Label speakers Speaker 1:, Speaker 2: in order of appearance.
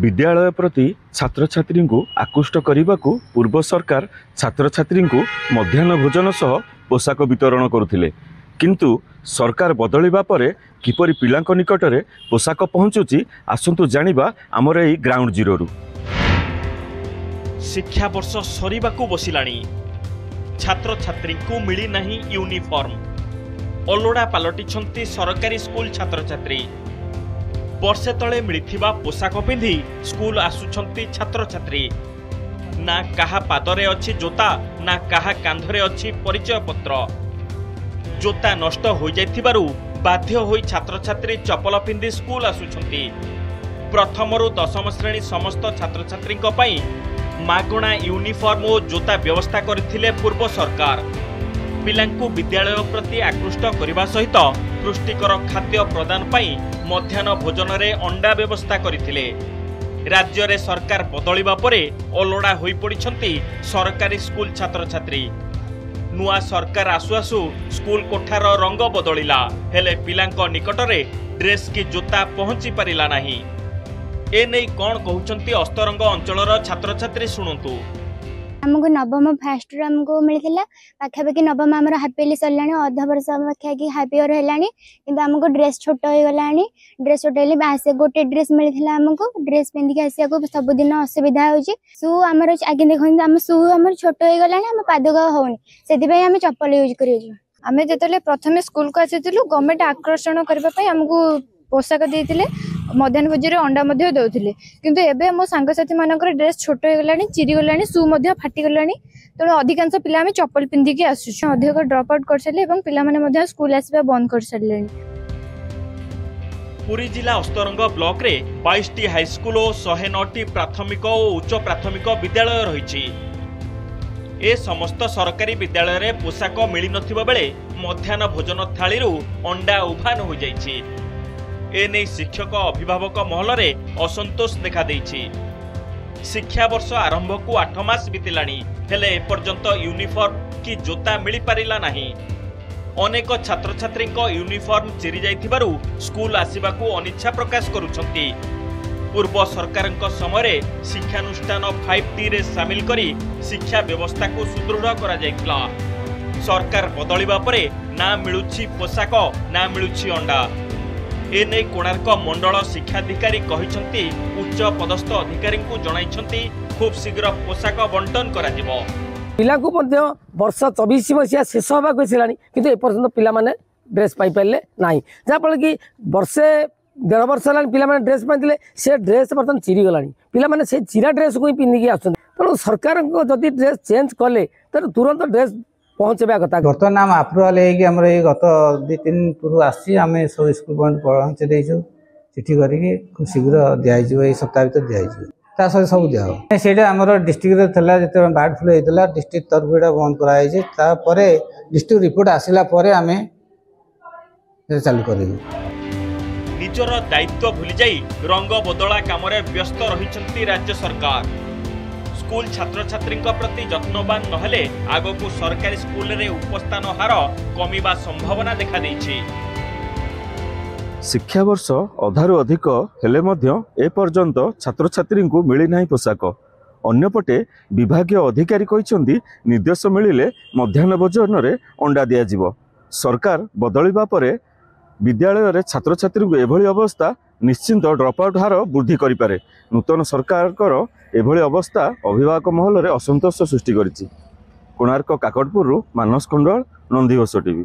Speaker 1: विद्यालय प्रति छात्र छात्री को आकृष्ट करने को पूर्व सरकार छात्र छात्री को मध्याह्न भोजन सह पोशाक वितरण करुथिले, किंतु सरकार बदलिबा परे किपरि पिलांक निकट में पोशाक पहुँचुची आसंतु जानिबा आमर एई ग्राउंड जीरो रु।
Speaker 2: शिक्षा वर्ष सरीबाकू बसिलाणी, छात्र छात्री को मिली नहीं यूनिफॉर्म, अलोड़ा पलटिछंती सरकारी स्कूल छात्र छात्री। वर्षे तले मिलिथिबा पोशाक पिंधि स्कूल आसुछंती छात्र छात्री। ना काहा पादरे अछि जोता, ना काहा कांधरे अछि परिचय पत्र। जोता नष्ट हो जाइथिबारु बाध्य होई छात्र छात्री चपल पिंधि स्कूल आसुछंती। प्रथमरु दशम श्रेणी समस्त छात्र छात्री पई मागणा यूनिफॉर्म और जोता व्यवस्था करथिले पूर्व सरकार। पिलांकु विद्यालय प्रति आकृष्ट करने सहित पुष्टिकर खाद्य प्रदान पाई मध्याह्न भोजन रे अंडा व्यवस्था करथिले। राज्य रे सरकार बदलिबा परे अलोड़ा होई पड़िछंती सरकारी स्कूल छात्र छात्री। नुआ सरकार आसु आसु स्कूल कोठार रंग बदलिला, हेले पिलांक निकट रे ड्रेस की जोता पहुंची पारिला नाही। ए नै कोन कहउछंती अस्तरंग अंचलर छात्र छात्री सुनंतु।
Speaker 3: हमको नवम फास्ट हमको मिलता पाखापाखि नवम आम हाफिली सरला अध वर्ष पाखा कि हाफ इयर है कि आमको ड्रेस छोट हो गला। ड्रेस छोट आसे गोटे ड्रेस मिलता आमको ड्रेस पिंधिक आसा सबुदिन असुविधा होची। शू आम आगे देखते आम शू आम छोट हो गला, आम पादक होनी से आम चप्पल यूज कर। आम जो प्रथम स्कूल को आसीलु गवर्नमेंट आकर्षण करने आमको पोशाक देते, मध्याह्न भोजन अंडा दौले, किंतु एबे मो सांगसाथी मानकर ड्रेस छोट हो गला, चिरी गला, शू फाटी गला। तेणु अधिकांश पिला चप्पल पिंधिकी आसुछ, अधिक ड्रप आउट कर सारे और पिला स्कूल आसवा बंद कर सारे।
Speaker 2: पुरी जिला अस्तरंग ब्लॉक रे 22टी हाईस्कूल और 109टी प्राथमिक और उच्च प्राथमिक विद्यालय रही। ए समस्त सरकारी विद्यालय रे पोशाक मिली नथिबा बेले मध्याह्न भोजन थाली अंडा उभान हो जाइछि। एने शिक्षक अभिभावक महल रे असंतोष देखा देइछि। शिक्षा वर्ष आरंभ को 8 मास बीतिलानी, हेले एपर्यंत यूनिफॉर्म की जोता मिली पारिला नाही। अनेक छात्र छात्री यूनिफॉर्म चिरी जाइथिबारु स्कूल आसीबाकू अनिच्छा प्रकाश करुछंती। पूर्व सरकार समय शिक्षानुष्ठान 5T रे शामिल करी शिक्षा व्यवस्था को सुदृढ़ करा जाइतला। सरकार बदलिबा परे ना मिलुछि पोशाक, ना मिलुछि अंडा। एने कोणार्क मंडल शिक्षाधिकारी कहिसंती उच्च पदस्थ अधिकारी को जणाइछंती खूब शीघ्र पोशाक बंटन करा जिवो।
Speaker 4: पिला को मध्य वर्ष 24 मसीहा शेष होगा होलानी, किंतु एपर्यंत पिला माने ड्रेस पाई पारे ना, जहाँफल कि वर्षे 1.5 वर्ष है पिला ड्रेस पाइले से ड्रेस बर्तमान चिरी गला। पिला से चिरा ड्रेस को ही पिंधिकी आसुन। तेणु सरकार जदि ड्रेस चेंज कले तो तुरंत ड्रेस पहुँचा कथा।
Speaker 5: बर्तमान आम आप्रुवाल होगी गत 2-3 दिन पूर्व आम सब स्कूल पॉइंट पहुँचे देचु, चिठी करके खूब शीघ्र दिखाई सप्ताह भर दिखाई सब दिया। से डिस्ट्रिक्ट जो बर्ड फ्लू होता डिस्ट्रिक्ट तरफ बंद कराई, डिस्ट्रिक्ट रिपोर्ट आसला आम चालू कर।
Speaker 2: निजर दायित्व भूली जाई रंग बदला काम व्यस्त रही राज्य सरकार। स्कूल छात्र छात्री प्रति जत्नवान नहले आगकू सरकारी स्कूल रे उपस्थान हार कमिबा संभावना देखा देइछि।
Speaker 1: शिक्षा वर्ष अधारु अधिक हेले मध्य ए पर्यंत छात्र छात्री को मिली नहीं पोशाक। अन्यपटे विभागीय अधिकारी कहिसंती निर्देश मिलिले मध्याह्न भोजन रे अंडा दिया जिवो। सरकार बदलिबा परे विद्यालय रे छात्र छात्री को एभली अवस्था निश्चिंत ड्रप आउट हार वृद्धि करिपारे। नूतन सरकार एभली अवस्था अभिभावक महल रे असंतोष सृष्टि करिछि। कोणार्क काकटपुर मानस खंडल, नंदीघोष टीवी।